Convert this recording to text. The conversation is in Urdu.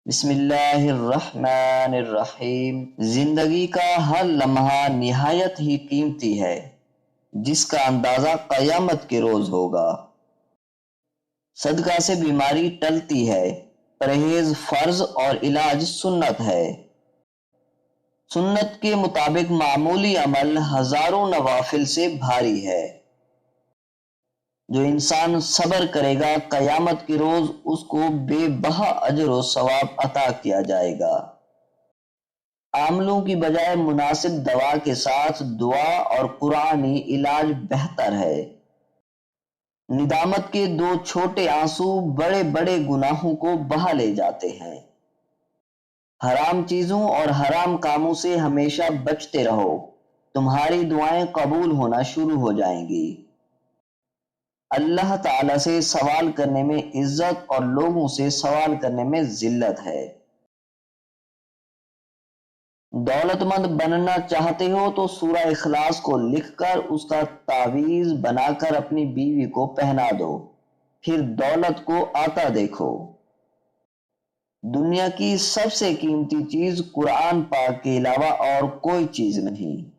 بسم اللہ الرحمن الرحیم۔ زندگی کا ہر لمحہ نہایت ہی قیمتی ہے، جس کا اندازہ قیامت کے روز ہوگا۔ صدقہ سے بیماری ٹلتی ہے، پرہیز فرض اور علاج سنت ہے۔ سنت کے مطابق معمولی عمل ہزاروں نوافل سے بھاری ہے۔ جو انسان صبر کرے گا، قیامت کے روز اس کو بے بہا اجر و ثواب عطا کیا جائے گا۔ عاملوں کی بجائے مناسب دوا کے ساتھ دعا اور قرآنی علاج بہتر ہے۔ ندامت کے دو چھوٹے آنسو بڑے بڑے گناہوں کو بہا لے جاتے ہیں۔ حرام چیزوں اور حرام کاموں سے ہمیشہ بچتے رہو، تمہاری دعائیں قبول ہونا شروع ہو جائیں گی۔ اللہ تعالی سے سوال کرنے میں عزت اور لوگوں سے سوال کرنے میں ذلت ہے۔ دولت مند بننا چاہتے ہو تو سورہ اخلاص کو لکھ کر اس کا تعویذ بنا کر اپنی بیوی کو پہنا دو، پھر دولت کو آتا دیکھو۔ دنیا کی سب سے قیمتی چیز قرآن پاک کے علاوہ اور کوئی چیز نہیں۔